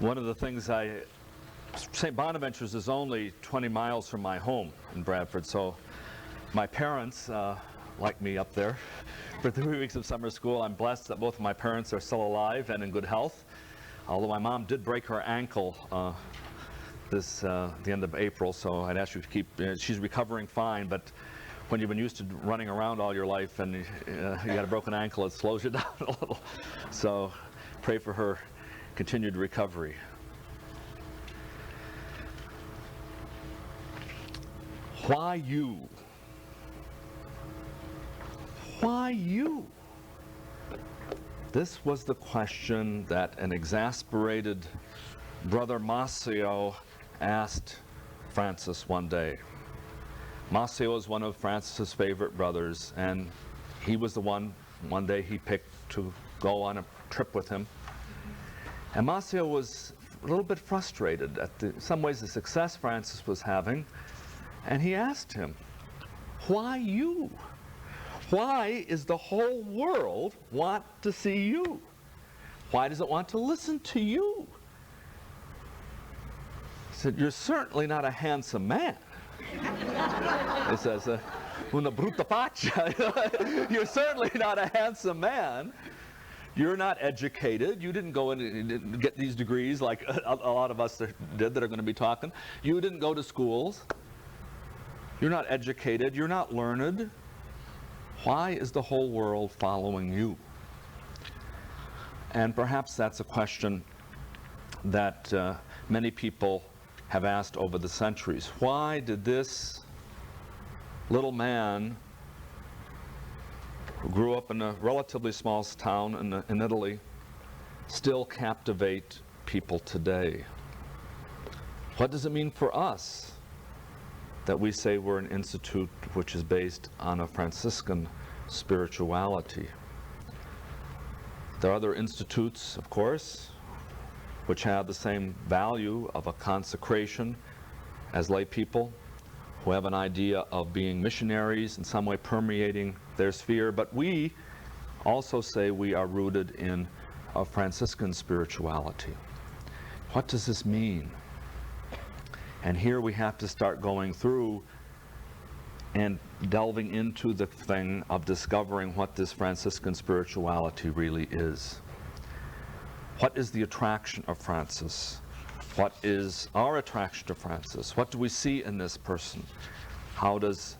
One of the things St. Bonaventure's is only 20 miles from my home in Bradford, so my parents like me up there for 3 weeks of summer school. I'm blessed that both of my parents are still alive and in good health, although my mom did break her ankle the end of April, so I'd ask you to keep, she's recovering fine, but when you've been used to running around all your life and you got a broken ankle, it slows you down a little. So pray for her continued recovery. Why you? Why you? This was the question that an exasperated Brother Masio asked Francis one day. Masio is one of Francis's favorite brothers, and he was the one day he picked to go on a trip with him. And Masio was a little bit frustrated at in some ways the success Francis was having, and he asked him, why you? Why is the whole world want to see you? Why does it want to listen to you? He said, you're certainly not a handsome man. He says, una brutta faccia. You're certainly not a handsome man. You're not educated. You didn't go and get these degrees like a lot of us did that are going to be talking. You didn't go to schools. You're not educated. You're not learned. Why is the whole world following you? And perhaps that's a question that many people have asked over the centuries. Why did this little man who grew up in a relatively small town in Italy still captivate people today? What does it mean for us that we say we're an institute which is based on a Franciscan spirituality? There are other institutes, of course, which have the same value of a consecration as lay people, who have an idea of being missionaries in some way permeating their sphere, but we also say we are rooted in a Franciscan spirituality. What does this mean? And here we have to start going through and delving into the thing of discovering what this Franciscan spirituality really is. What is the attraction of Francis? What is our attraction to Francis? What do we see in this person? How does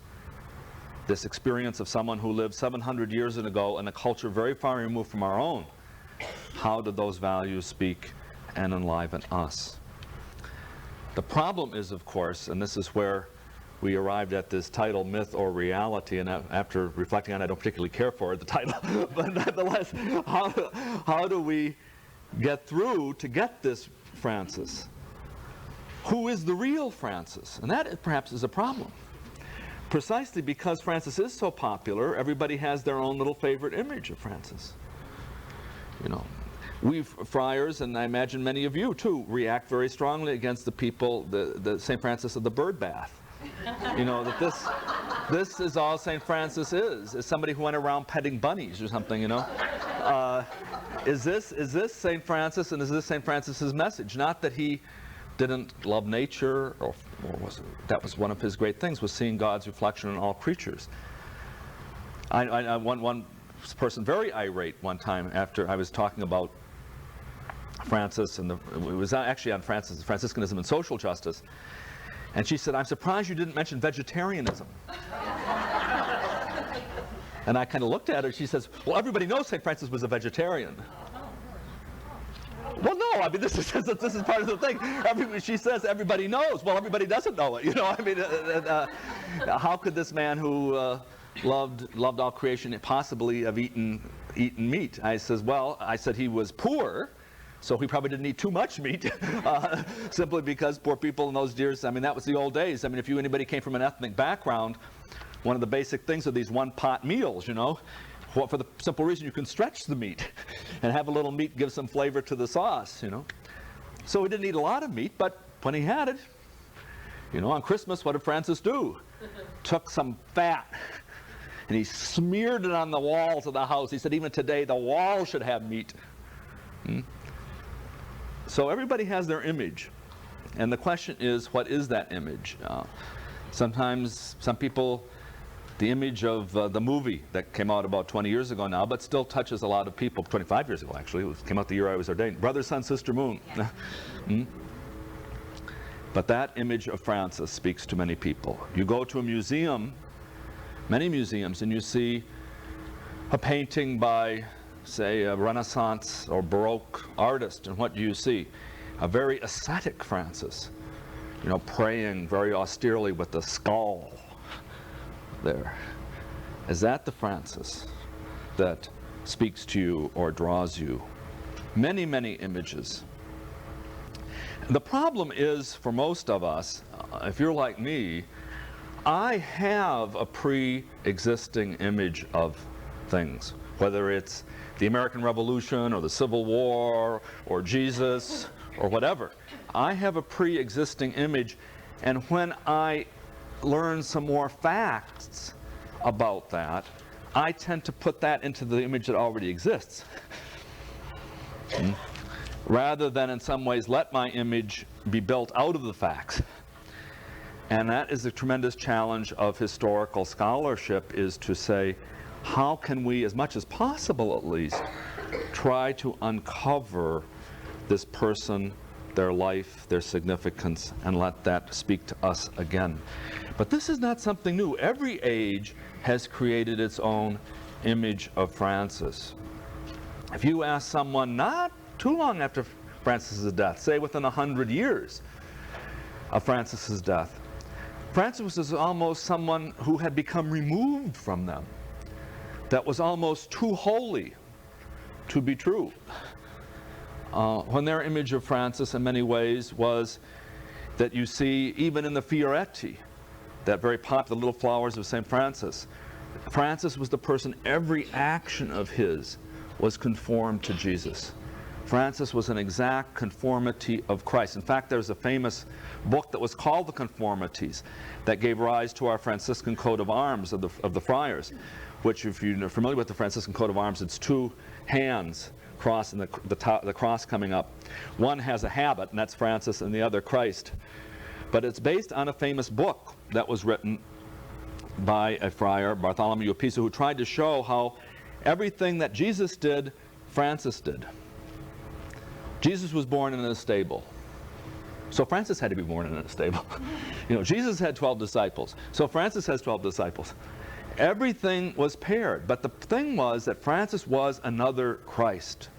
this experience of someone who lived 700 years ago in a culture very far removed from our own, how do those values speak and enliven us? The problem is, of course, and this is where we arrived at this title, Myth or Reality, and after reflecting on it, I don't particularly care for the title, but nonetheless, how do we get through to get this Francis? Who is the real Francis? And that perhaps is a problem. Precisely because Francis is so popular, everybody has their own little favorite image of Francis. You know, we friars, and I imagine many of you too, react very strongly against the people, the St. Francis of the bird bath. You know, that this is all St. Francis is somebody who went around petting bunnies or something, you know. Is this St. Francis, and is this St. Francis's message? Not that he didn't love nature, or that was one of his great things, was seeing God's reflection in all creatures. One person very irate one time after I was talking about Francis, and it was actually on Franciscanism and social justice, and she said, I'm surprised you didn't mention vegetarianism. And I kind of looked at her, she says, well, everybody knows St. Francis was a vegetarian. Well, no, I mean, this is part of the thing. She says everybody knows. Well, everybody doesn't know it, you know. I mean, how could this man who loved all creation possibly have eaten meat? I said he was poor, so he probably didn't eat too much meat, simply because poor people in those years, I mean, that was the old days. I mean, if anybody came from an ethnic background, one of the basic things are these one-pot meals, you know. For the simple reason you can stretch the meat and have a little meat give some flavor to the sauce, you know. So he didn't eat a lot of meat, but when he had it, you know, on Christmas, what did Francis do? Took some fat and he smeared it on the walls of the house. He said, even today, the wall should have meat. So everybody has their image. And the question is, what is that image? Sometimes some people, the image of the movie that came out about 20 years ago now, but still touches a lot of people, 25 years ago actually, it came out the year I was ordained, Brother, Sun, Sister, Moon. Yeah. But that image of Francis speaks to many people. You go to a museum, many museums, and you see a painting by, say, a Renaissance or Baroque artist, and what do you see? A very ascetic Francis, you know, praying very austerely with the skull there. Is that the Francis that speaks to you or draws you? Many, many images. The problem is, for most of us, if you're like me, I have a pre-existing image of things, whether it's the American Revolution or the Civil War or Jesus or whatever. I have a pre-existing image, and when I learn some more facts about that, I tend to put that into the image that already exists. Rather than in some ways let my image be built out of the facts. And that is the tremendous challenge of historical scholarship, is to say, how can we, as much as possible at least, try to uncover this person, their life, their significance, and let that speak to us again. But this is not something new. Every age has created its own image of Francis. If you ask someone not too long after Francis's death, say within 100 years of Francis's death, Francis was almost someone who had become removed from them, that was almost too holy to be true. When their image of Francis in many ways was that you see even in the Fioretti, that very popular little flowers of St. Francis. Francis was the person, every action of his was conformed to Jesus. Francis was an exact conformity of Christ. In fact, there's a famous book that was called The Conformities that gave rise to our Franciscan coat of arms of the friars, which, if you're familiar with the Franciscan coat of arms, it's two hands cross and the cross coming up. One has a habit, and that's Francis, and the other Christ. But it's based on a famous book that was written by a friar, Bartholomew of Pisa, who tried to show how everything that Jesus did, Francis did. Jesus was born in a stable, so Francis had to be born in a stable. You know, Jesus had 12 disciples, so Francis has 12 disciples. Everything was paired, but the thing was that Francis was another Christ,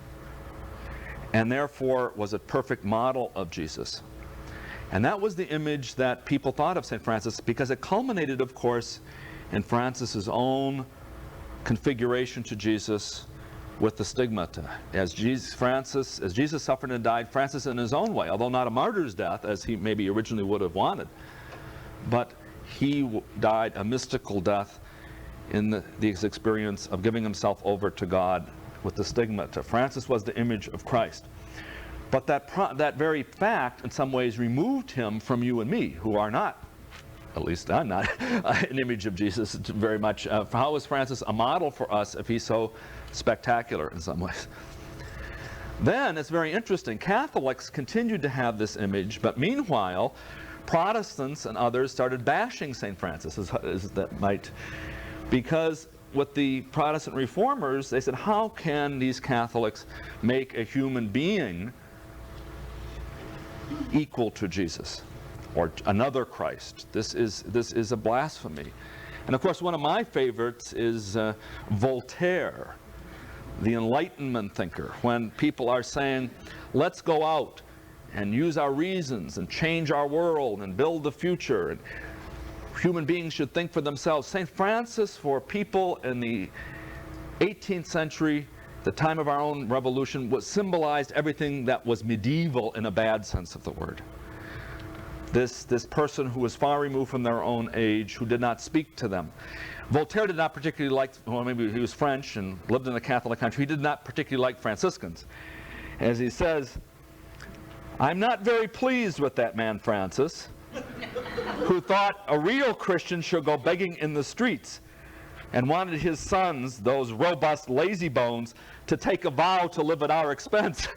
and therefore was a perfect model of Jesus. And that was the image that people thought of St. Francis, because it culminated, of course, in Francis's own configuration to Jesus with the stigmata. As Jesus suffered and died, Francis in his own way, although not a martyr's death, as he maybe originally would have wanted, but he died a mystical death in the experience of giving himself over to God with the stigmata. Francis was the image of Christ. But that very fact in some ways removed him from you and me, who are not, at least I'm not, an image of Jesus very much. How is Francis a model for us if he's so spectacular in some ways? Then it's very interesting. Catholics continued to have this image, but meanwhile, Protestants and others started bashing St. Francis, as that might, because with the Protestant reformers, they said, how can these Catholics make a human being equal to Jesus or another Christ? This is a blasphemy. And of course, one of my favorites is Voltaire, the Enlightenment thinker, when people are saying, let's go out and use our reasons and change our world and build the future, and human beings should think for themselves. St. Francis, for people in the 18th century, the time of our own revolution, symbolized everything that was medieval in a bad sense of the word. This person who was far removed from their own age, who did not speak to them. Voltaire did not particularly like, well, maybe he was French and lived in a Catholic country, he did not particularly like Franciscans. As he says, I'm not very pleased with that man Francis, who thought a real Christian should go begging in the streets, and wanted his sons, those robust lazy bones, to take a vow to live at our expense.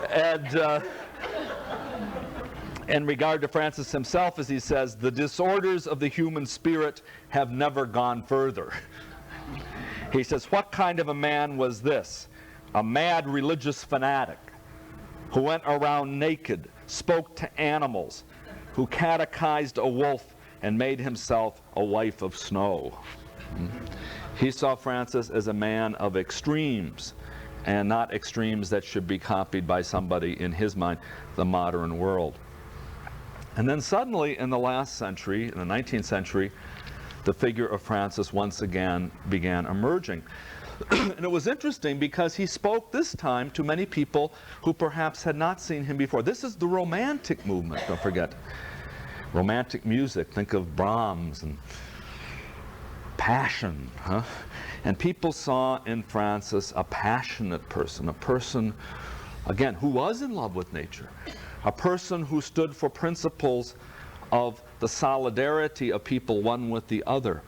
And in regard to Francis himself, as he says, the disorders of the human spirit have never gone further. He says, what kind of a man was this? A mad religious fanatic who went around naked, spoke to animals, who catechized a wolf and made himself a wife of snow. He saw Francis as a man of extremes, and not extremes that should be copied by somebody, in his mind, the modern world. And then suddenly, in the last century, in the 19th century, the figure of Francis once again began emerging. And it was interesting because he spoke this time to many people who perhaps had not seen him before. This is the Romantic movement, don't forget. Romantic music, think of Brahms and passion. And people saw in Francis a passionate person, a person, again, who was in love with nature, a person who stood for principles of the solidarity of people one with the other.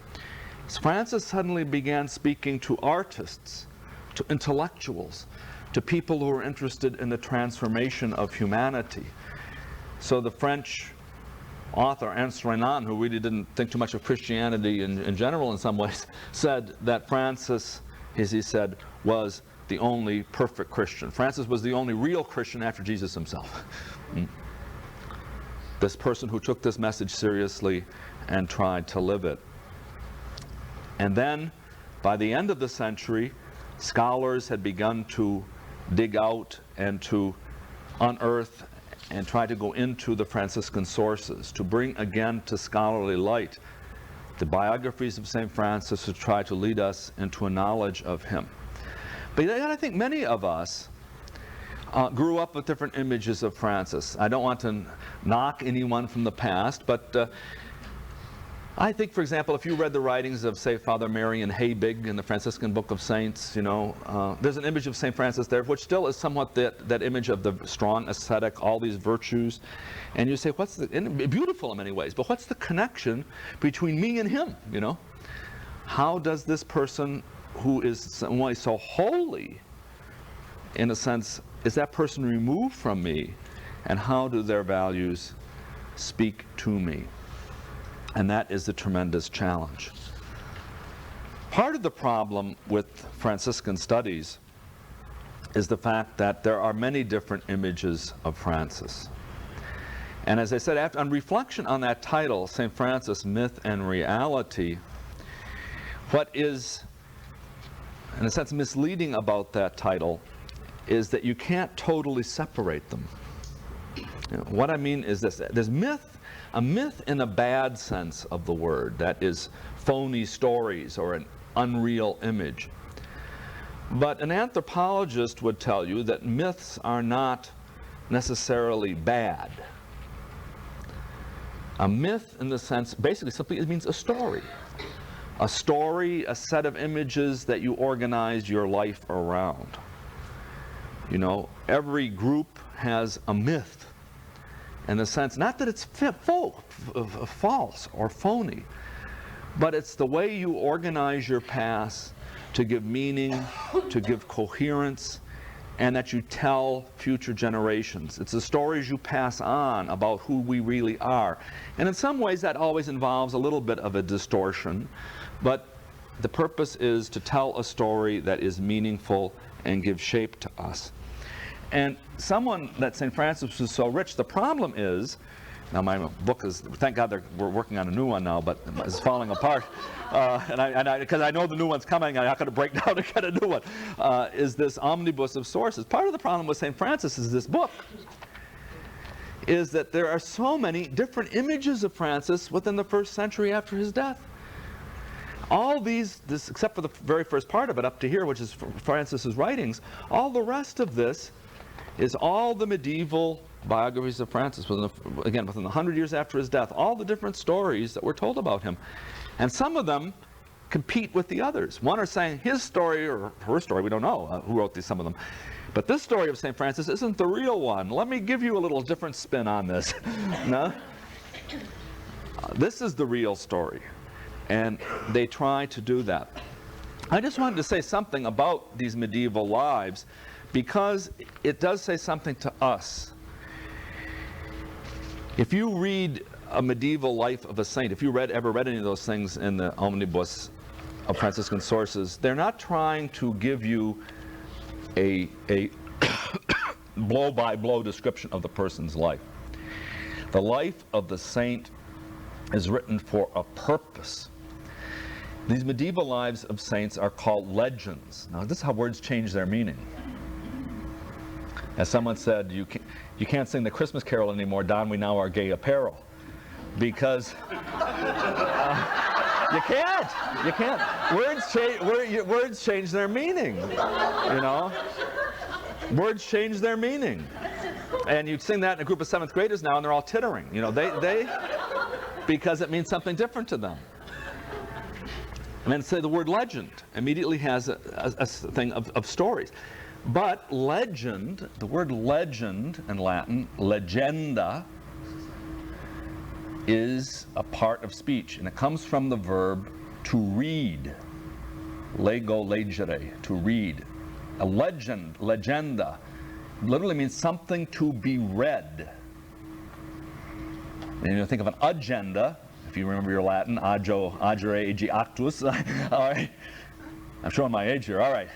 Francis suddenly began speaking to artists, to intellectuals, to people who were interested in the transformation of humanity. So the French author Ernest Renan, who really didn't think too much of Christianity in general in some ways, said that Francis, as he said, was the only perfect Christian. Francis was the only real Christian after Jesus himself. This person who took this message seriously and tried to live it. And then, by the end of the century, scholars had begun to dig out and to unearth and try to go into the Franciscan sources, to bring again to scholarly light the biographies of St. Francis, to try to lead us into a knowledge of him. But yet I think many of us grew up with different images of Francis. I don't want to knock anyone from the past, but I think, for example, if you read the writings of, say, Father Marian Habig in the Franciscan Book of Saints, you know, there's an image of St. Francis there, which still is somewhat that image of the strong ascetic, all these virtues. And you say, what's the, and beautiful in many ways, but what's the connection between me and him, you know? How does this person who is some way so holy, in a sense, is that person removed from me? And how do their values speak to me? And that is the tremendous challenge. Part of the problem with Franciscan studies is the fact that there are many different images of Francis. And as I said, on reflection on that title, St. Francis, Myth and Reality, what is, in a sense, misleading about that title is that you can't totally separate them. You know, what I mean is this: there's myth, a myth in a bad sense of the word, that is phony stories or an unreal image. But an anthropologist would tell you that myths are not necessarily bad. A myth, in the sense, basically simply it means a story. A story, a set of images that you organize your life around. You know, every group has a myth, in the sense, not that it's false or phony, but it's the way you organize your past to give meaning, to give coherence, and that you tell future generations. It's the stories you pass on about who we really are. And in some ways that always involves a little bit of a distortion, but the purpose is to tell a story that is meaningful and give shape to us. And someone that St. Francis was so rich, the problem is, now my book is, thank God we're working on a new one now, but it's falling apart. Because I know the new one's coming, I'm not going to break down to get a new one, is this omnibus of sources. Part of the problem with St. Francis is this book, is that there are so many different images of Francis within the first century after his death. All these, except for the very first part of it up to here, which is Francis's writings, all the rest of this is all the medieval biographies of Francis, again, within 100 years after his death, all the different stories that were told about him. And some of them compete with the others. One are saying his story or her story, we don't know who wrote some of them, but this story of St. Francis isn't the real one. Let me give you a little different spin on this. No? This is the real story. And they try to do that. I just wanted to say something about these medieval lives, because it does say something to us. If you read a medieval life of a saint, if you ever read any of those things in the omnibus of Franciscan sources, they're not trying to give you a blow-by-blow description of the person's life. The life of the saint is written for a purpose. These medieval lives of saints are called legends. Now, this is how words change their meaning. As someone said, you can't sing the Christmas carol anymore, don we now our gay apparel. Because you can't. Words change their meaning, you know. Words change their meaning. And you sing that in a group of 7th graders now, and they're all tittering. You know, they because it means something different to them. And then say the word legend immediately has a thing of stories. But legend, the word legend in Latin, legenda, is a part of speech, and it comes from the verb to read. Lego, legere, to read. A legend, legenda, literally means something to be read. And you think of an agenda, if you remember your Latin, agio, agere, agi, actus. All right. I'm showing my age here. All right.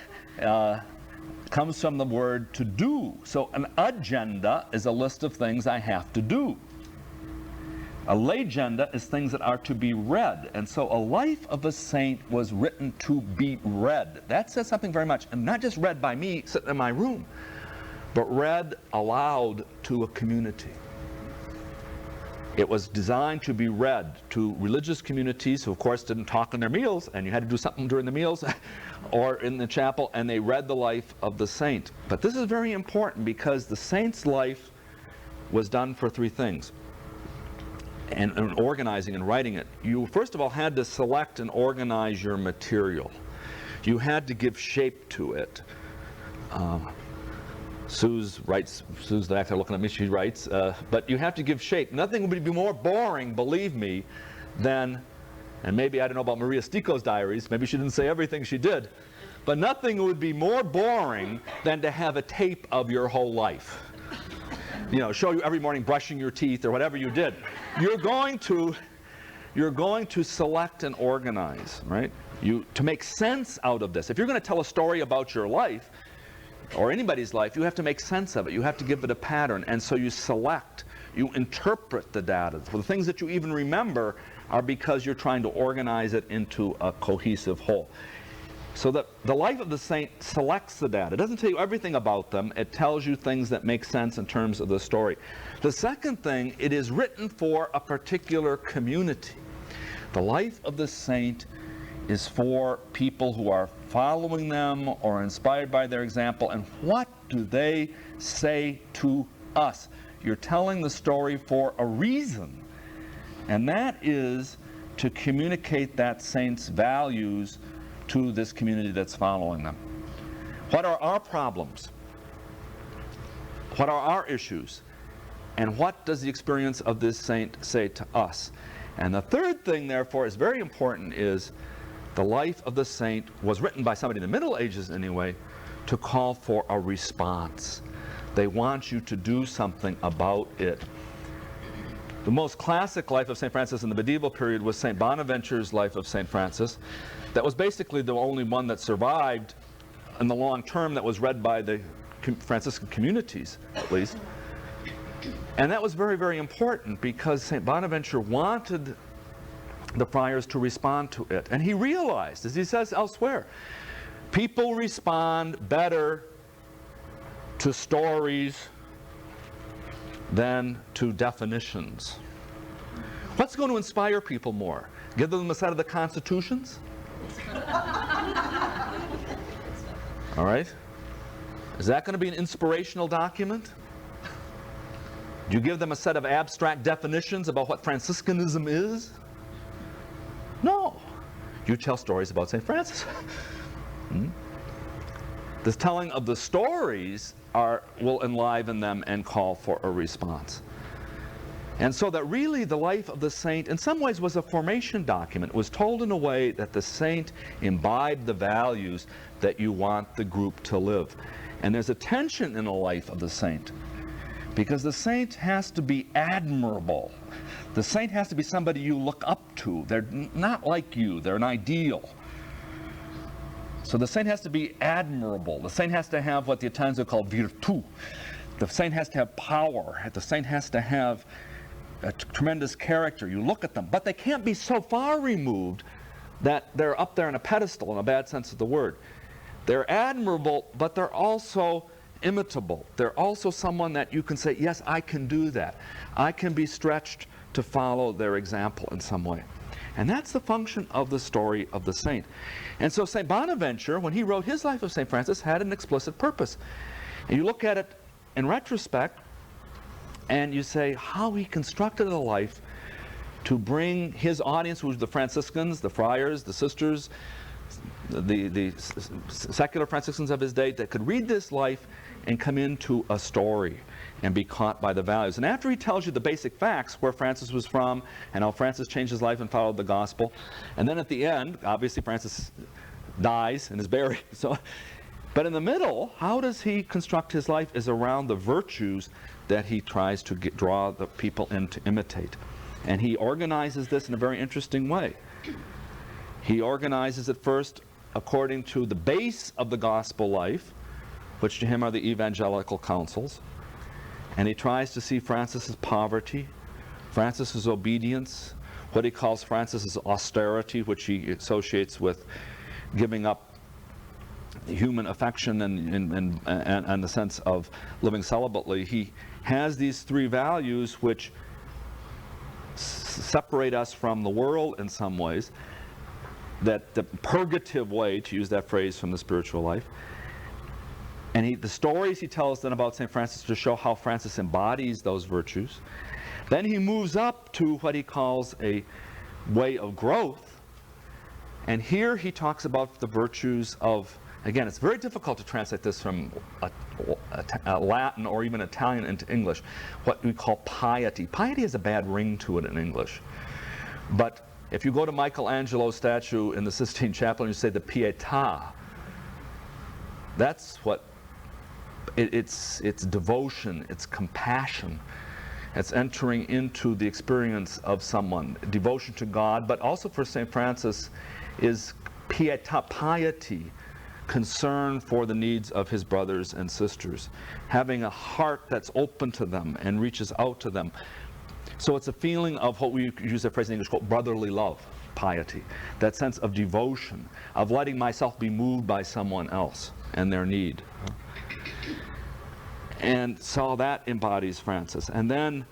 Comes from the word to do. So an agenda is a list of things I have to do. A legenda is things that are to be read. And so a life of a saint was written to be read. That says something very much. And not just read by me sitting in my room, but read aloud to a community. It was designed to be read to religious communities who, of course, didn't talk in their meals, and you had to do something during the meals or in the chapel, and they read the life of the saint. But this is very important because the saint's life was done for 3 things. And organizing and writing it, you first of all had to select and organize your material. You had to give shape to it. Sue's the actor looking at me, she writes, but you have to give shape. Nothing would be more boring, believe me, than, and maybe I don't know about Maria Stico's diaries, maybe she didn't say everything she did, but nothing would be more boring than to have a tape of your whole life. You know, show you every morning brushing your teeth or whatever you did. You're going to select and organize, right? To make sense out of this. If you're going to tell a story about your life, or anybody's life, you have to make sense of it. You have to give it a pattern. And so you select, you interpret the data. The things that you even remember are because you're trying to organize it into a cohesive whole. So that the life of the saint selects the data. It doesn't tell you everything about them. It tells you things that make sense in terms of the story. The second thing, it is written for a particular community. The life of the saint is for people who are following them or inspired by their example. And what do they say to us? You're telling the story for a reason. And that is to communicate that saint's values to this community that's following them. What are our problems? What are our issues? And what does the experience of this saint say to us? And the third thing, therefore, is very important, is the life of the saint was written by somebody in the Middle Ages anyway to call for a response. They want you to do something about it. The most classic life of St. Francis in the medieval period was St. Bonaventure's life of St. Francis. That was basically the only one that survived in the long term that was read by the Franciscan communities, at least. And that was very, very important because St. Bonaventure wanted the friars to respond to it. And he realized, as he says elsewhere, people respond better to stories than to definitions. What's going to inspire people more? Give them a set of the constitutions? All right? Is that going to be an inspirational document? Do you give them a set of abstract definitions about what Franciscanism is? No. You tell stories about St. Francis. The telling of the stories will enliven them and call for a response. And so that really the life of the saint in some ways was a formation document. It was told in a way that the saint imbibed the values that you want the group to live. And there's a tension in the life of the saint, because the saint has to be admirable. The saint has to be somebody you look up to. They're not like you, they're an ideal. So the saint has to be admirable. The saint has to have what the Italians would call virtù. The saint has to have power. The saint has to have a tremendous character. You look at them, but they can't be so far removed that they're up there on a pedestal in a bad sense of the word. They're admirable, but they're also imitable. They're also someone that you can say, yes, I can do that. I can be stretched to follow their example in some way. And that's the function of the story of the saint. And so St. Bonaventure, when he wrote his life of St. Francis, had an explicit purpose. And you look at it in retrospect, and you say how he constructed a life to bring his audience, who was the Franciscans, the friars, the sisters, the secular Franciscans of his day, that could read this life and come into a story and be caught by the values. And after he tells you the basic facts, where Francis was from and how Francis changed his life and followed the gospel, and then at the end, obviously Francis dies and is buried. But in the middle, how does he construct his life is around the virtues that he tries to draw the people in to imitate. And he organizes this in a very interesting way. He organizes it first according to the base of the gospel life, which to him are the evangelical counsels. And he tries to see Francis's poverty, Francis's obedience, what he calls Francis's austerity, which he associates with giving up human affection and the sense of living celibately. He has these three values which separate us from the world in some ways, that the purgative way, to use that phrase, from the spiritual life. And the stories he tells then about St. Francis to show how Francis embodies those virtues. Then he moves up to what he calls a way of growth. And here he talks about the virtues of, again, it's very difficult to translate this from a Latin or even Italian into English, what we call piety. Piety has a bad ring to it in English. But if you go to Michelangelo's statue in the Sistine Chapel and you say the Pietà, that's what it's devotion, it's compassion, it's entering into the experience of someone, devotion to God, but also for St. Francis is pietà, piety, concern for the needs of his brothers and sisters, having a heart that's open to them and reaches out to them. So it's a feeling of what we use that phrase in English called brotherly love, piety, that sense of devotion, of letting myself be moved by someone else and their need. And so that embodies Francis. And then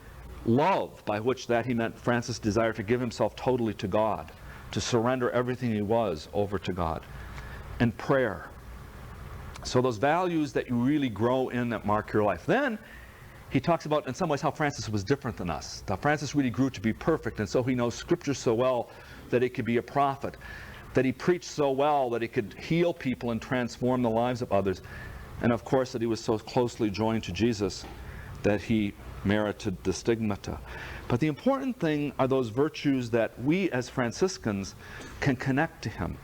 love, by which that he meant Francis' desire to give himself totally to God, to surrender everything he was over to God. And prayer. So those values that you really grow in that mark your life. Then he talks about, in some ways, how Francis was different than us. That Francis really grew to be perfect, and so he knows Scripture so well that he could be a prophet, that he preached so well that he could heal people and transform the lives of others, and of course that he was so closely joined to Jesus that he merited the stigmata. But the important thing are those virtues that we as Franciscans can connect to him.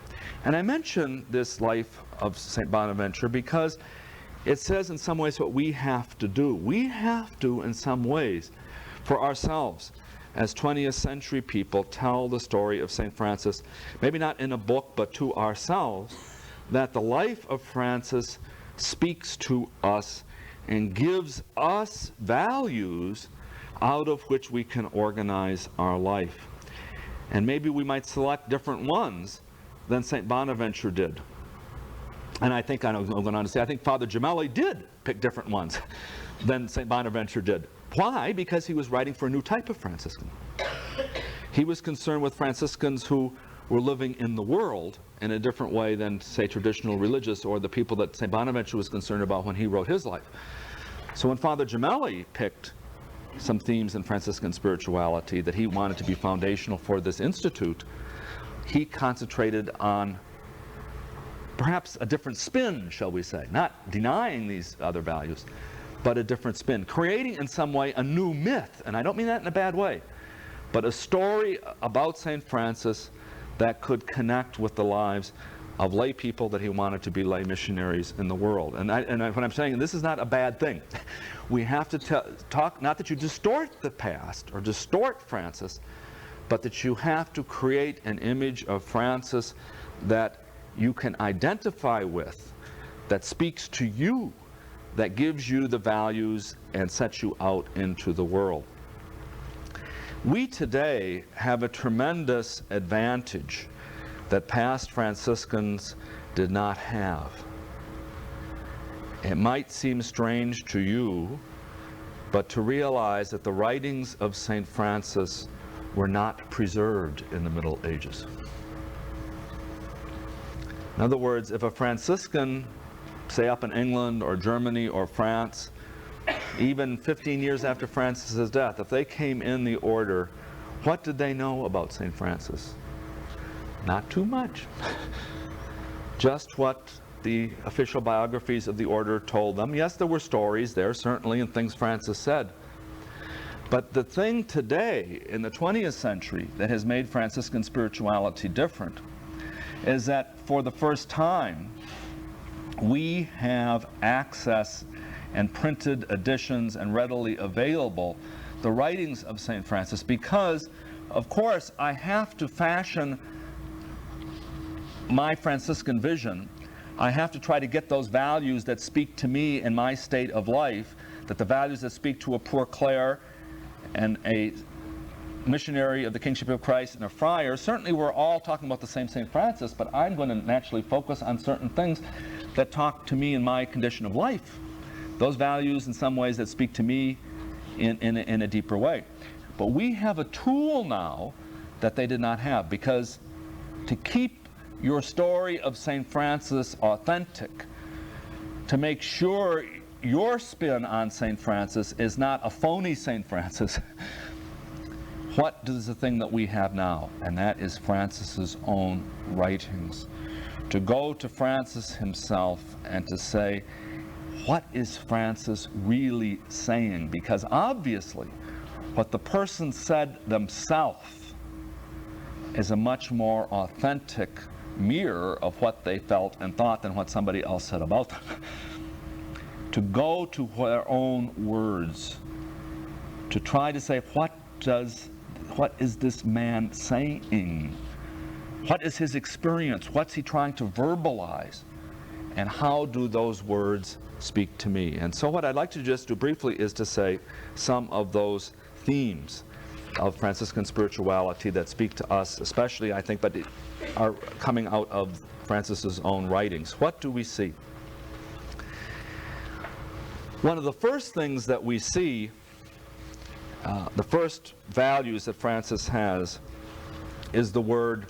And I mention this life of St. Bonaventure because it says in some ways what we have to do. We have to, in some ways, for ourselves, as 20th century people, tell the story of St. Francis, maybe not in a book, but to ourselves, that the life of Francis speaks to us and gives us values out of which we can organize our life. And maybe we might select different ones than St. Bonaventure did. And I think, I'm going on to say, I think Father Gemelli did pick different ones than St. Bonaventure did. Why? Because he was writing for a new type of Franciscan. He was concerned with Franciscans who were living in the world in a different way than, say, traditional religious or the people that St. Bonaventure was concerned about when he wrote his life. So when Father Gemelli picked some themes in Franciscan spirituality that he wanted to be foundational for this institute, he concentrated on perhaps a different spin, shall we say, not denying these other values, but a different spin. Creating in some way a new myth, and I don't mean that in a bad way, but a story about St. Francis that could connect with the lives of lay people that he wanted to be lay missionaries in the world. And what I'm saying, and this is not a bad thing, we have to talk, not that you distort the past or distort Francis, but that you have to create an image of Francis that you can identify with, that speaks to you, that gives you the values and sets you out into the world. We today have a tremendous advantage that past Franciscans did not have. It might seem strange to you, but to realize that the writings of St. Francis were not preserved in the Middle Ages. In other words, if a Franciscan, say up in England or Germany or France, even 15 years after Francis's death, if they came in the order, what did they know about St. Francis? Not too much. Just what the official biographies of the order told them. Yes, there were stories there, certainly, and things Francis said. But the thing today, in the 20th century, that has made Franciscan spirituality different is that for the first time, we have access and printed editions and readily available the writings of St. Francis, because, of course, I have to fashion my Franciscan vision. I have to try to get those values that speak to me in my state of life, that the values that speak to a poor Clare and a missionary of the kingship of Christ and a friar. Certainly we're all talking about the same St. Francis, but I'm going to naturally focus on certain things that talk to me in my condition of life. Those values in some ways that speak to me in a deeper way. But we have a tool now that they did not have, because to keep your story of St. Francis authentic, to make sure your spin on St. Francis is not a phony St. Francis, what is the thing that we have now? And that is Francis's own writings. To go to Francis himself and to say, what is Francis really saying? Because obviously, what the person said themselves is a much more authentic mirror of what they felt and thought than what somebody else said about them. To go to their own words, to try to say, what is this man saying? What is his experience? What's he trying to verbalize? And how do those words speak to me? And so what I'd like to just do briefly is to say some of those themes of Franciscan spirituality that speak to us, especially, I think, but are coming out of Francis's own writings. What do we see? One of the first things that we see, the first values that Francis has, is the word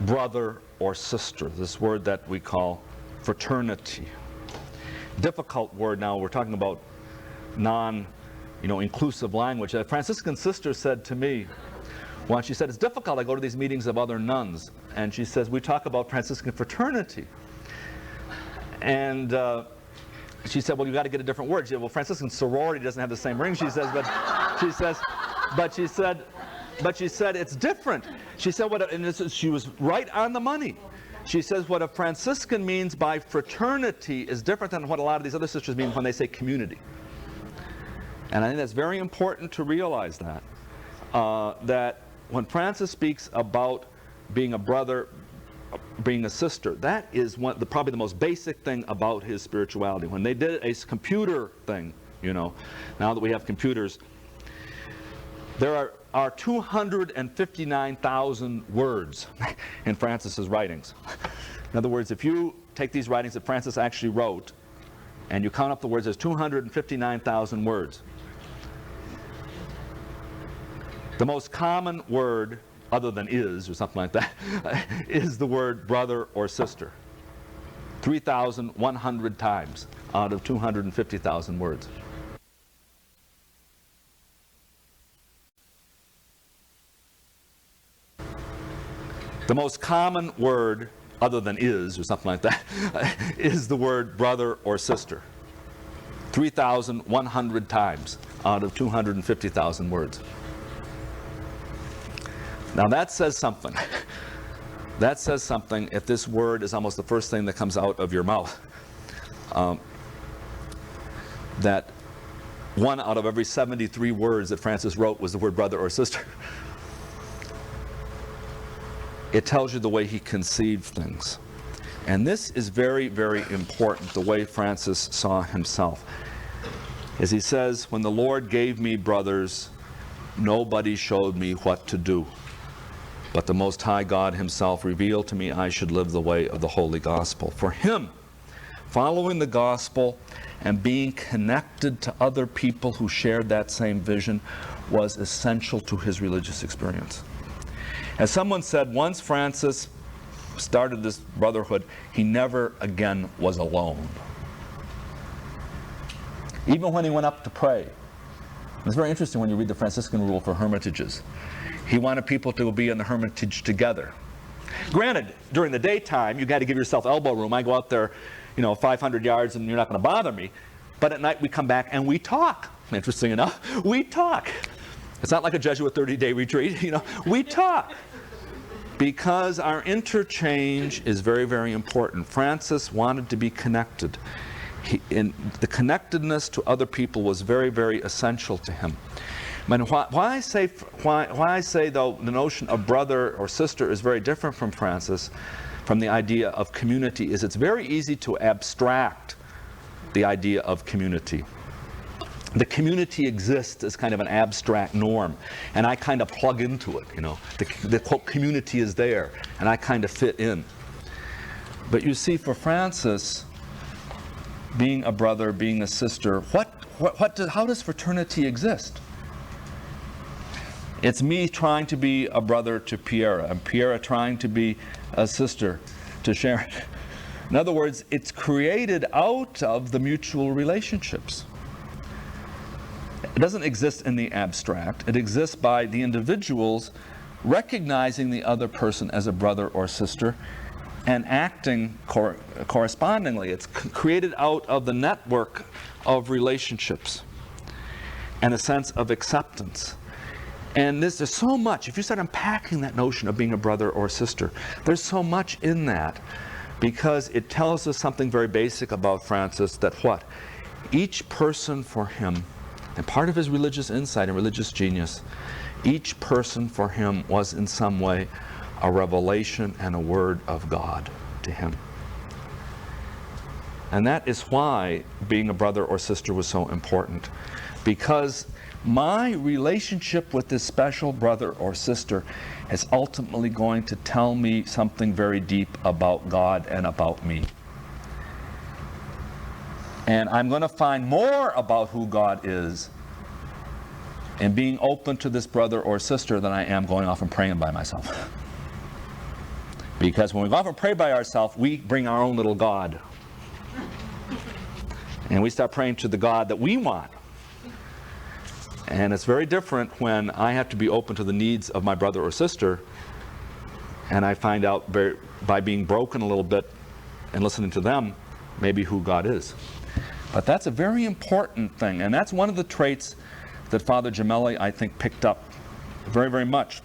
brother or sister, this word that we call fraternity. Difficult word now, we're talking about inclusive language. A Franciscan sister said to me once, she said, it's difficult, I go to these meetings of other nuns, and she says, we talk about Franciscan fraternity. And she said, well, you got to get a different word. She said, well, Franciscan sorority doesn't have the same ring, she says, but she said it's different. She said, she was right on the money. She says what a Franciscan means by fraternity is different than what a lot of these other sisters mean when they say community. And I think that's very important to realize that. That when Francis speaks about being a brother, being a sister, that is probably the most basic thing about his spirituality. When they did a computer thing, now that we have computers, there are 259,000 words in Francis's writings. In other words, if you take these writings that Francis actually wrote and you count up the words, there's 259,000 words. The most common word, other than is or something like that, is the word brother or sister. 3,100 times out of 250,000 words. The most common word, other than is or something like that, is the word brother or sister. 3,100 times out of 250,000 words. Now that says something. That says something if this word is almost the first thing that comes out of your mouth. That 1 out of every 73 words that Francis wrote was the word brother or sister. It tells you the way he conceived things. And this is very, very important, the way Francis saw himself. As he says, when the Lord gave me brothers, nobody showed me what to do. But the Most High God himself revealed to me I should live the way of the Holy Gospel. For him, following the Gospel and being connected to other people who shared that same vision was essential to his religious experience. As someone said, once Francis started this brotherhood, he never again was alone. Even when he went up to pray. It's very interesting when you read the Franciscan rule for hermitages. He wanted people to be in the hermitage together. Granted, during the daytime, you got to give yourself elbow room. I go out there, 500 yards and you're not going to bother me. But at night we come back and we talk. Interesting enough, we talk. It's not like a Jesuit 30-day retreat, we talk. Because our interchange is very, very important. Francis wanted to be connected. The connectedness to other people was very, very essential to him. Why I say though the notion of brother or sister is very different from Francis, from the idea of community, is it's very easy to abstract the idea of community. The community exists as kind of an abstract norm, and I kind of plug into it, the quote community is there, and I kind of fit in. But you see, for Francis, being a brother, being a sister, how does fraternity exist? It's me trying to be a brother to Piera, and Piera trying to be a sister to Sharon. In other words, it's created out of the mutual relationships. It doesn't exist in the abstract. It exists by the individuals recognizing the other person as a brother or sister and acting correspondingly. It's created out of the network of relationships and a sense of acceptance. And there's so much, if you start unpacking that notion of being a brother or sister, there's so much in that, because it tells us something very basic about Francis, that each person for him, and part of his religious insight and religious genius, each person for him was in some way a revelation and a word of God to him. And that is why being a brother or sister was so important, because my relationship with this special brother or sister is ultimately going to tell me something very deep about God and about me. And I'm going to find more about who God is in being open to this brother or sister than I am going off and praying by myself. Because when we go off and pray by ourselves, we bring our own little God. And we start praying to the God that we want. And it's very different when I have to be open to the needs of my brother or sister, and I find out by being broken a little bit and listening to them, maybe who God is. But that's a very important thing, and that's one of the traits that Father Gemelli, I think, picked up very, very much.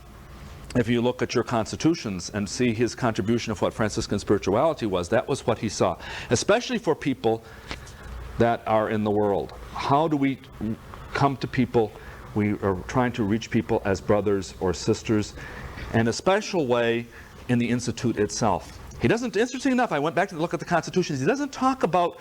If you look at your constitutions and see his contribution of what Franciscan spirituality was, that was what he saw, especially for people that are in the world. How do we come to people? We are trying to reach people as brothers or sisters, in a special way in the Institute itself. He doesn't, interesting enough, I went back to look at the constitutions, he doesn't talk about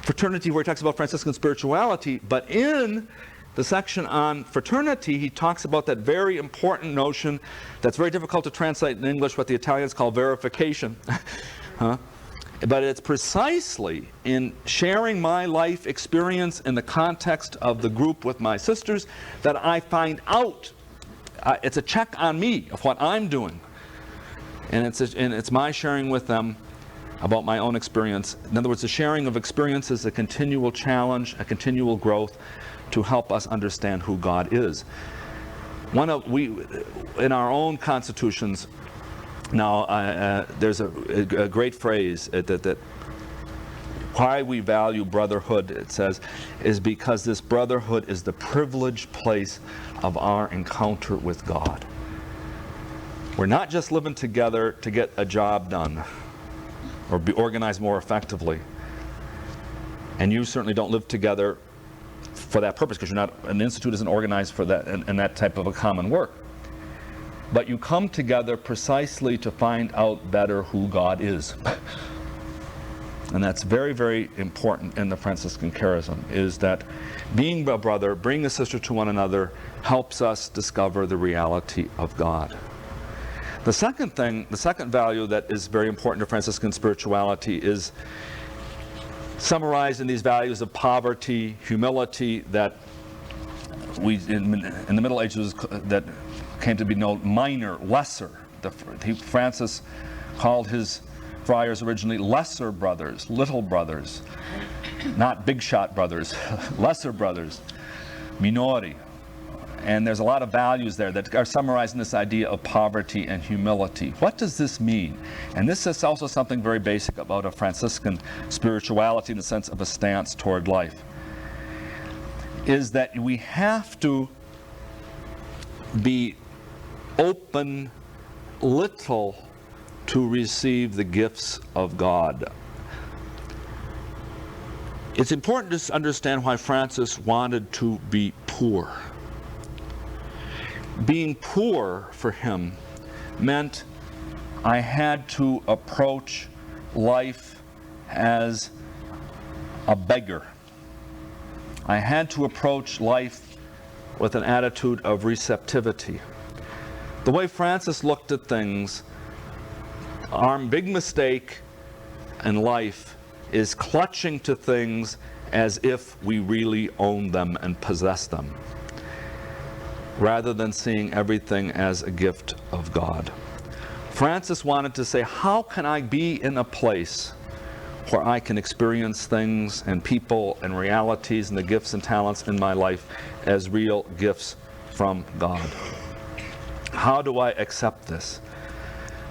fraternity where he talks about Franciscan spirituality, but in the section on fraternity, he talks about that very important notion that's very difficult to translate in English, what the Italians call verification. But it's precisely in sharing my life experience in the context of the group with my sisters that I find out, it's a check on me of what I'm doing. And it's my sharing with them about my own experience. In other words, the sharing of experience is a continual challenge, a continual growth to help us understand who God is. In our own constitutions, now there's a great phrase that why we value brotherhood, it says, is because this brotherhood is the privileged place of our encounter with God. We're not just living together to get a job done or be organized more effectively. And you certainly don't live together for that purpose, because an institute isn't organized for that and that type of a common work. But you come together precisely to find out better who God is. And that's very, very important in the Franciscan charism, is that being a brother, bringing a sister to one another, helps us discover the reality of God. The second value that is very important to Franciscan spirituality is summarized in these values of poverty, humility, that we in the Middle Ages that came to be known minor, lesser. Francis called his friars originally lesser brothers, little brothers, not big shot brothers, lesser brothers, minori. And there's a lot of values there that are summarized in this idea of poverty and humility. What does this mean? And this is also something very basic about a Franciscan spirituality in the sense of a stance toward life, is that we have to be open little to receive the gifts of God. It's important to understand why Francis wanted to be poor. Being poor for him meant I had to approach life as a beggar. I had to approach life with an attitude of receptivity. The way Francis looked at things, our big mistake in life is clutching to things as if we really own them and possess them, rather than seeing everything as a gift of God. Francis wanted to say, how can I be in a place where I can experience things and people and realities and the gifts and talents in my life as real gifts from God? How do I accept this?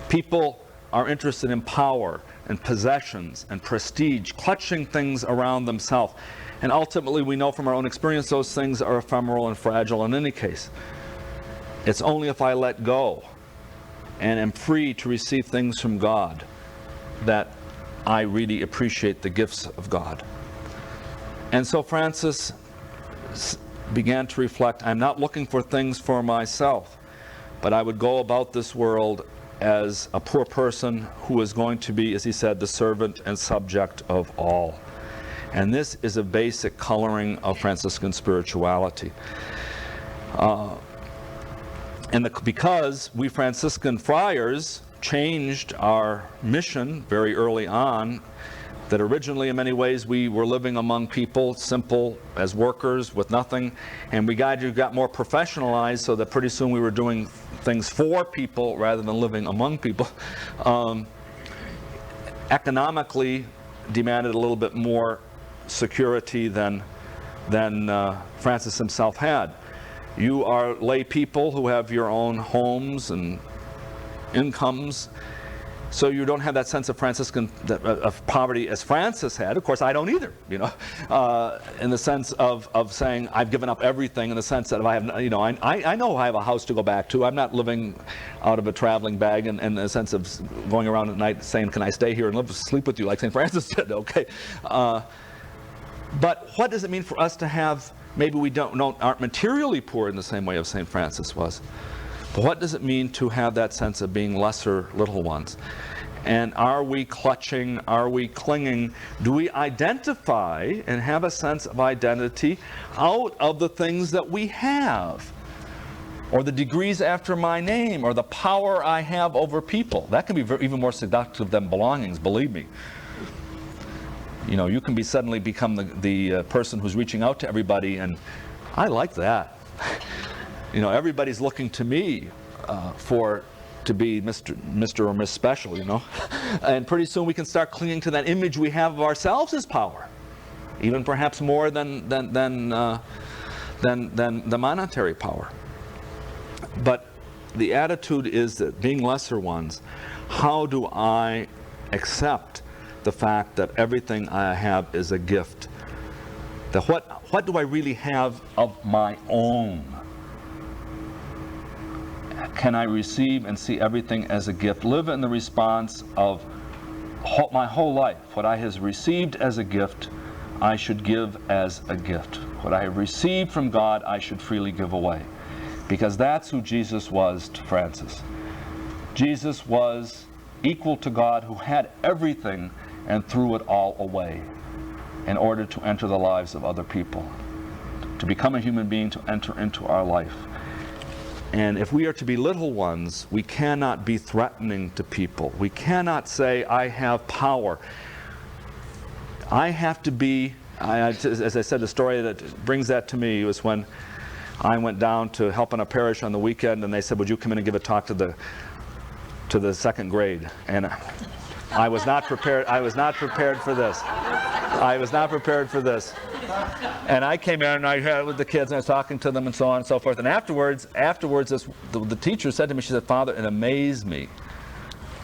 People are interested in power and possessions and prestige, clutching things around themselves. And ultimately, we know from our own experience, those things are ephemeral and fragile in any case. It's only if I let go and am free to receive things from God that I really appreciate the gifts of God. And so Francis began to reflect, I'm not looking for things for myself, but I would go about this world as a poor person who is going to be, as he said, the servant and subject of all. And this is a basic coloring of Franciscan spirituality. Because we Franciscan friars changed our mission very early on, that originally in many ways we were living among people, simple as workers with nothing, and we got more professionalized, so that pretty soon we were doing things for people rather than living among people. Economically demanded a little bit more security than Francis himself had. You are lay people who have your own homes and incomes, so you don't have that sense of Franciscan of poverty as Francis had. Of course, I don't either. In the sense of saying I've given up everything. In the sense that if I have, I know I have a house to go back to. I'm not living out of a traveling bag, and in the sense of going around at night saying, "Can I stay here and sleep with you?" like St. Francis did. Okay. But what does it mean for us to have? Maybe we aren't materially poor in the same way as St. Francis was. But what does it mean to have that sense of being lesser little ones? And are we clutching? Are we clinging? Do we identify and have a sense of identity out of the things that we have? Or the degrees after my name? Or the power I have over people? That can be even more seductive than belongings, believe me. You can suddenly become the person who's reaching out to everybody, and I like that. Everybody's looking to me to be Mr. or Miss Special, and pretty soon we can start clinging to that image we have of ourselves as power, even perhaps more than the monetary power. But the attitude is that being lesser ones, how do I accept the fact that everything I have is a gift. That what do I really have of my own? Can I receive and see everything as a gift? Live in the response of my whole life. What I have received as a gift, I should give as a gift. What I have received from God, I should freely give away. Because that's who Jesus was to Francis. Jesus was equal to God, who had everything and threw it all away in order to enter the lives of other people, to become a human being, to enter into our life. And if we are to be little ones, we cannot be threatening to people. We cannot say, I have power. I have to be, as I said, the story that brings that to me was when I went down to help in a parish on the weekend, and they said, would you come in and give a talk to the second grade? And I was not prepared. I was not prepared for this. I was not prepared for this. And I came in and I had with the kids and I was talking to them and so on and so forth. And afterwards, the teacher said to me, she said, Father, it amazed me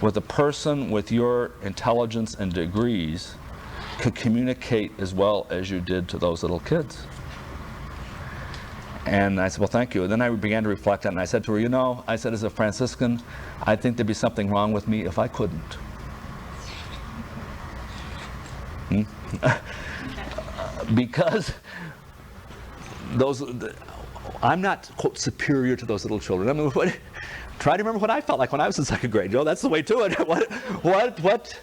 with a person with your intelligence and degrees could communicate as well as you did to those little kids. And I said, well, thank you. And then I began to reflect on it, and I said to her, you know, I said, as a Franciscan, I think there'd be something wrong with me if I couldn't. Because I'm not, quote, superior to those little children. I mean, try to remember what I felt like when I was in second grade. You know, that's the way to it. What?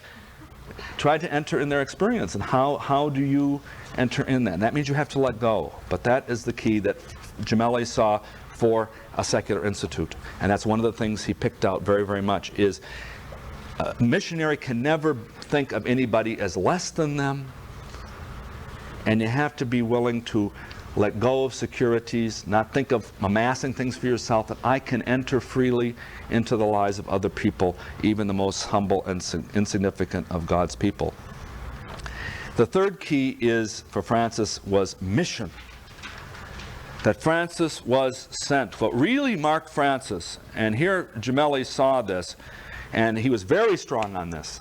Try to enter in their experience. And how do you enter in that? And that means you have to let go. But that is the key that Gemelli saw for a secular institute. And that's one of the things he picked out very, very much is a missionary can never think of anybody as less than them. And you have to be willing to let go of securities, not think of amassing things for yourself, that I can enter freely into the lives of other people, even the most humble and insignificant of God's people. The third key is, for Francis, was mission. That Francis was sent. What really marked Francis, and here Gemelli saw this, and he was very strong on this,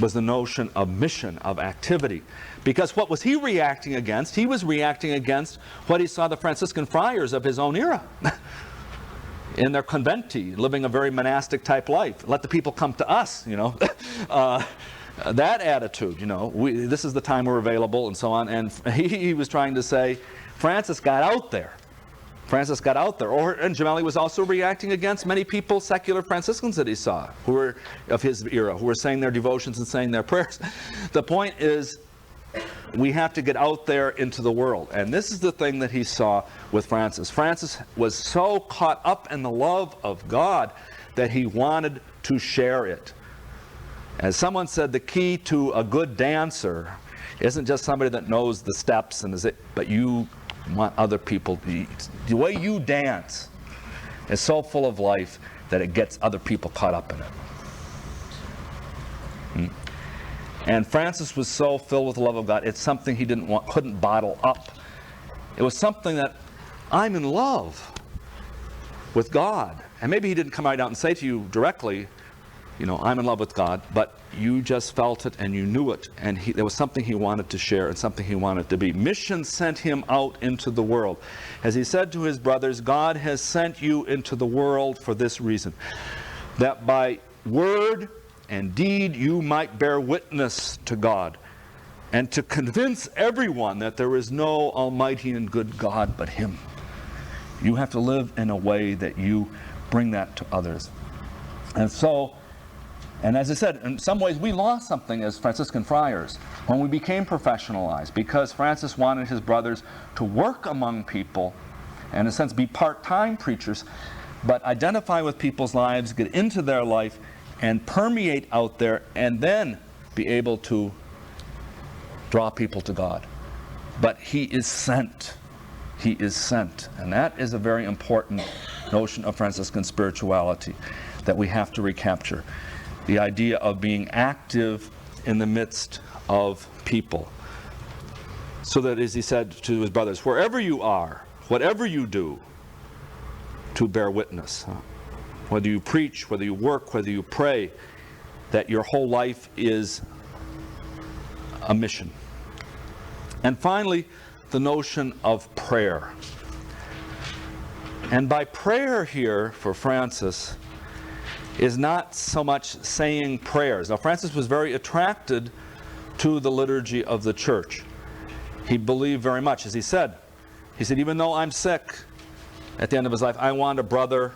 was the notion of mission, of activity. Because what was he reacting against? He was reacting against what he saw the Franciscan friars of his own era in their conventi, living a very monastic type life. Let the people come to us, you know. That attitude, you know, this is the time we're available and so on. And he was trying to say, Francis got out there. Francis got out there. And Gemelli was also reacting against many people, secular Franciscans that he saw, who were of his era, who were saying their devotions and saying their prayers. The point is, we have to get out there into the world. And this is the thing that he saw with Francis. Francis was so caught up in the love of God that he wanted to share it. As someone said, the key to a good dancer isn't just somebody that knows the steps, but you want other people to. The way you dance is so full of life that it gets other people caught up in it. And Francis was so filled with the love of God, it's something he couldn't bottle up. It was something that, I'm in love with God. And maybe he didn't come right out and say to you directly, you know, I'm in love with God, but you just felt it and you knew it, and there was something he wanted to share and something he wanted to be. Mission sent him out into the world. As he said to his brothers, God has sent you into the world for this reason, that by word and deed you might bear witness to God, and to convince everyone that there is no almighty and good God but him. You have to live in a way that you bring that to others. And as I said, in some ways we lost something as Franciscan friars when we became professionalized, because Francis wanted his brothers to work among people, and in a sense be part-time preachers, but identify with people's lives, get into their life, and permeate out there, and then be able to draw people to God. But he is sent. He is sent. And that is a very important notion of Franciscan spirituality that we have to recapture. The idea of being active in the midst of people. So that, as he said to his brothers, wherever you are, whatever you do, to bear witness. Whether you preach, whether you work, whether you pray, that your whole life is a mission. And finally, the notion of prayer. And by prayer here for Francis is not so much saying prayers. Now, Francis was very attracted to the liturgy of the church. He believed very much, as he said, even though I'm sick at the end of his life, I want a brother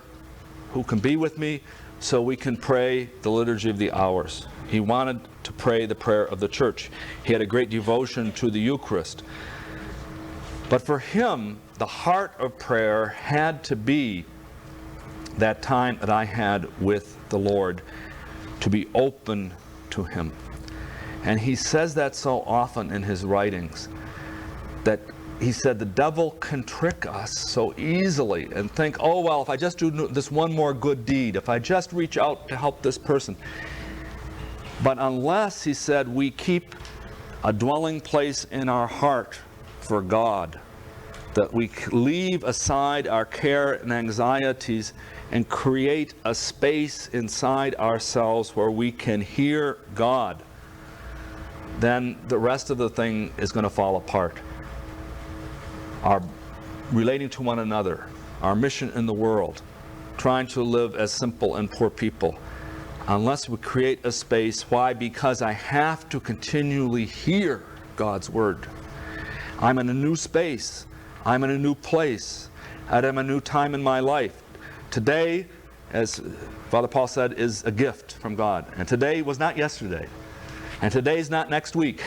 who can be with me so we can pray the liturgy of the hours. He wanted to pray the prayer of the church. He had a great devotion to the Eucharist. But for him, the heart of prayer had to be that time that I had with the Lord, to be open to him. And he says that so often in his writings, that he said the devil can trick us so easily and think, oh, well, if I just do this one more good deed, if I just reach out to help this person. But unless, he said, we keep a dwelling place in our heart for God, that we leave aside our care and anxieties and create a space inside ourselves where we can hear God, then the rest of the thing is going to fall apart. Our relating to one another, our mission in the world, trying to live as simple and poor people, unless we create a space. Why? Because I have to continually hear God's word. I'm in a new space. I'm in a new place. I'm in a new time in my life. Today, as Father Paul said, is a gift from God. And today was not yesterday. And today's not next week.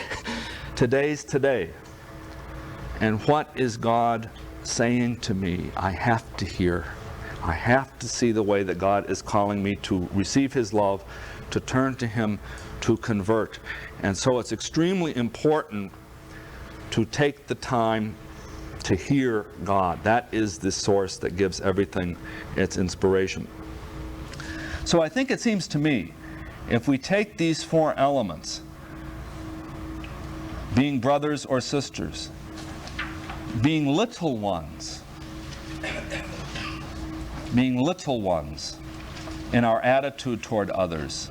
Today's today. And what is God saying to me? I have to hear. I have to see the way that God is calling me to receive his love, to turn to him, to convert. And so it's extremely important to take the time to hear God. That is the source that gives everything its inspiration. So I think it seems to me, if we take these four elements, being brothers or sisters, being little ones in our attitude toward others,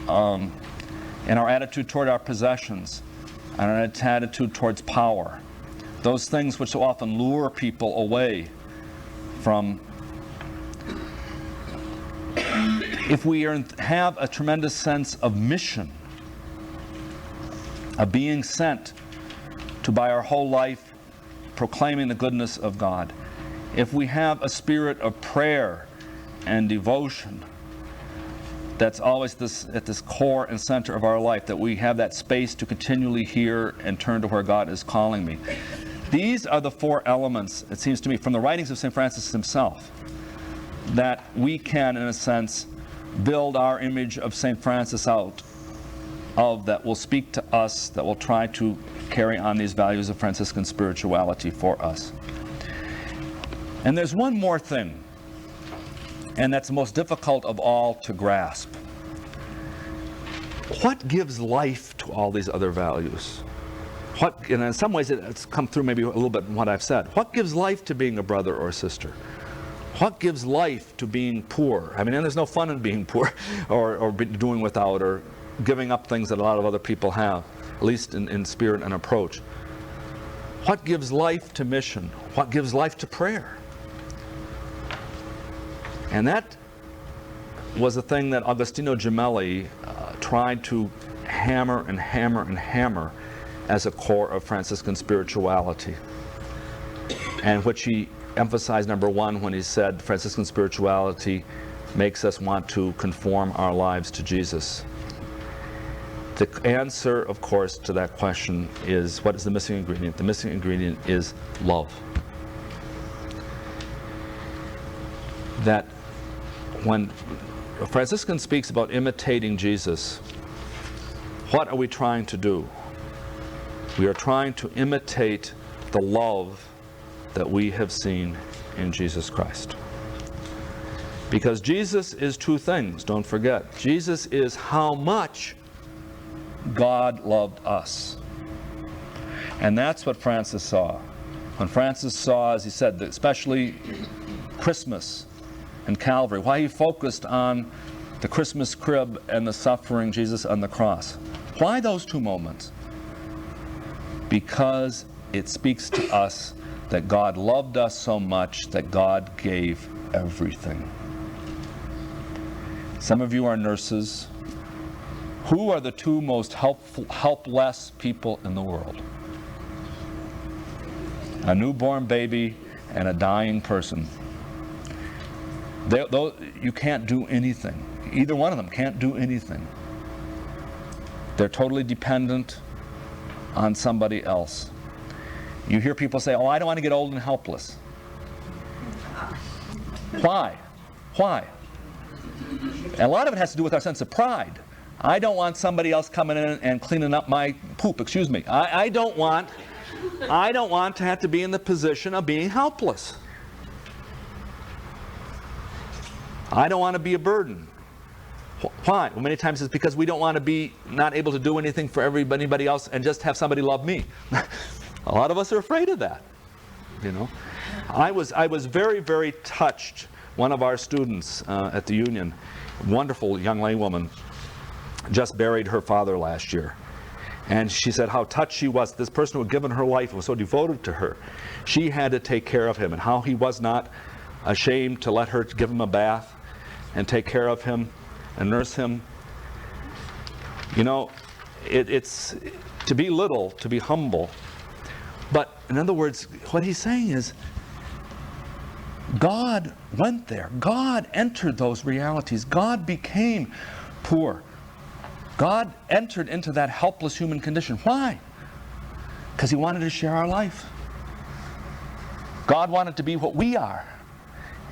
in our attitude toward our possessions, and our attitude towards power, those things which so often lure people away from. If we have a tremendous sense of mission, of being sent to by our whole life proclaiming the goodness of God, if we have a spirit of prayer and devotion that's always at this core and center of our life, that we have that space to continually hear and turn to where God is calling me. These are the four elements, it seems to me, from the writings of St. Francis himself, that we can, in a sense, build our image of St. Francis out of, that will speak to us, that will try to carry on these values of Franciscan spirituality for us. And there's one more thing, and that's the most difficult of all to grasp. What gives life to all these other values? And in some ways it's come through maybe a little bit in what I've said. What gives life to being a brother or a sister? What gives life to being poor? I mean, and there's no fun in being poor or doing without or giving up things that a lot of other people have, at least in spirit and approach. What gives life to mission? What gives life to prayer? And that was a thing that Agostino Gemelli tried to hammer and hammer and hammer as a core of Franciscan spirituality, and which he emphasized, number one, when he said Franciscan spirituality makes us want to conform our lives to Jesus. The answer, of course, to that question is, what is the missing ingredient? The missing ingredient is love. That when a Franciscan speaks about imitating Jesus, what are we trying to do? We are trying to imitate the love that we have seen in Jesus Christ. Because Jesus is two things, don't forget. Jesus is how much God loved us. And that's what Francis saw. When Francis saw, as he said, especially Christmas and Calvary, why he focused on the Christmas crib and the suffering Jesus on the cross. Why those two moments? because it speaks to us that God loved us so much that God gave everything. Some of you are nurses. Who are the two most helpless people in the world? A newborn baby and a dying person. You can't do anything. Either one of them can't do anything. They're totally dependent on somebody else. You hear people say, "Oh, I don't want to get old and helpless." Why? Why? And a lot of it has to do with our sense of pride. I don't want somebody else coming in and cleaning up my poop, excuse me. I don't want to have to be in the position of being helpless. I don't want to be a burden. Why? Well, many times it's because we don't want to be not able to do anything for anybody else and just have somebody love me. A lot of us are afraid of that. You know, I was very, very touched. One of our students at the Union, wonderful young laywoman, just buried her father last year. And she said how touched she was. This person who had given her life was so devoted to her. She had to take care of him, and how he was not ashamed to let her give him a bath and take care of him and nurse him. You know, it's to be little, to be humble. But in other words, what he's saying is, God went there. God entered those realities. God became poor. God entered into that helpless human condition. Why? Because he wanted to share our life. God wanted to be what we are.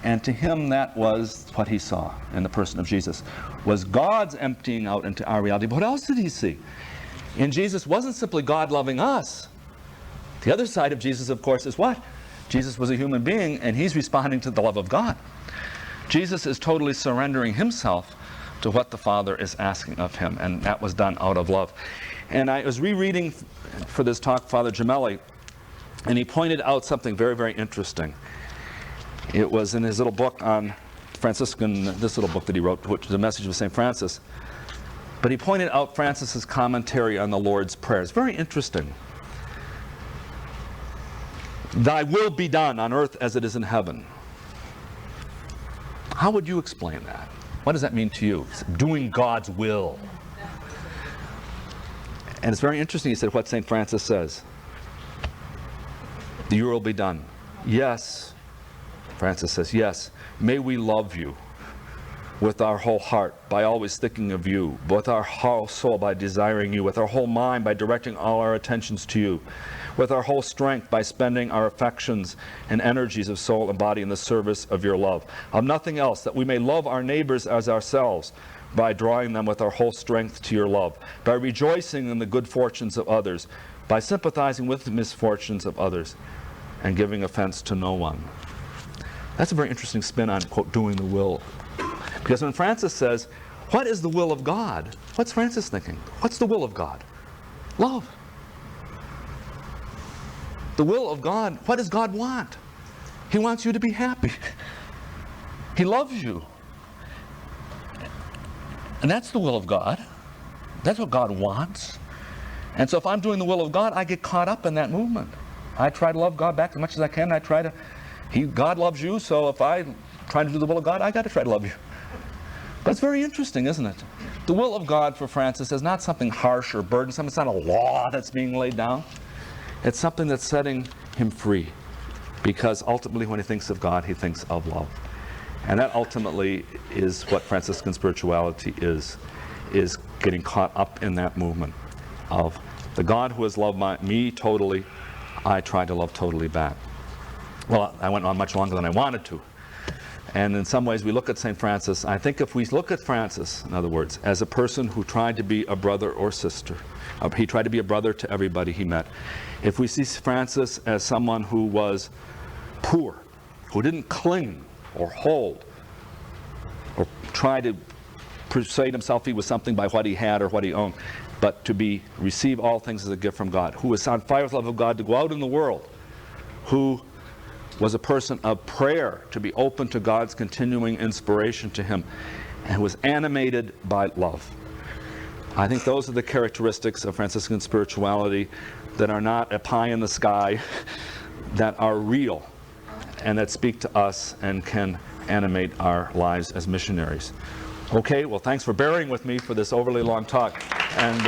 And to him, that was what he saw in the person of Jesus, was God's emptying out into our reality. But what else did he see? In Jesus wasn't simply God loving us. The other side of Jesus, of course, is what? Jesus was a human being, and he's responding to the love of God. Jesus is totally surrendering himself to what the Father is asking of him, and that was done out of love. And I was rereading for this talk Father Gemelli, and he pointed out something very, very interesting. It was in his little book on Franciscan, this little book that he wrote, which is a message of St. Francis. But he pointed out Francis's commentary on the Lord's Prayer. It's very interesting. Thy will be done on earth as it is in heaven. How would you explain that? What does that mean to you? It's doing God's will. And it's very interesting, he said, what St. Francis says. Your will be done. Yes, Francis says, yes, may we love you with our whole heart, by always thinking of you, with our whole soul, by desiring you, with our whole mind, by directing all our attentions to you, with our whole strength, by spending our affections and energies of soul and body in the service of your love. Of nothing else, that we may love our neighbors as ourselves, by drawing them with our whole strength to your love, by rejoicing in the good fortunes of others, by sympathizing with the misfortunes of others, and giving offense to no one. That's a very interesting spin on, quote, doing the will. Because when Francis says, what is the will of God? What's Francis thinking? What's the will of God? Love. The will of God, what does God want? He wants you to be happy. He loves you. And that's the will of God. That's what God wants. And so if I'm doing the will of God, I get caught up in that movement. I try to love God back as much as I can. God loves you, so if I try to do the will of God, I got to try to love you. That's very interesting, isn't it? The will of God for Francis is not something harsh or burdensome. It's not a law that's being laid down. It's something that's setting him free. Because ultimately when he thinks of God, he thinks of love. And that ultimately is what Franciscan spirituality is getting caught up in that movement of the God who has loved me totally, I try to love totally back. Well, I went on much longer than I wanted to. And in some ways we look at St. Francis, I think if we look at Francis, in other words, as a person who tried to be a brother or sister, he tried to be a brother to everybody he met. If we see Francis as someone who was poor, who didn't cling or hold or try to persuade himself he was something by what he had or what he owned, but to receive all things as a gift from God, who was on fire with love of God to go out in the world, who was a person of prayer, to be open to God's continuing inspiration to him, and was animated by love. I think those are the characteristics of Franciscan spirituality that are not a pie in the sky, that are real and that speak to us and can animate our lives as missionaries. Okay, well, thanks for bearing with me for this overly long talk. And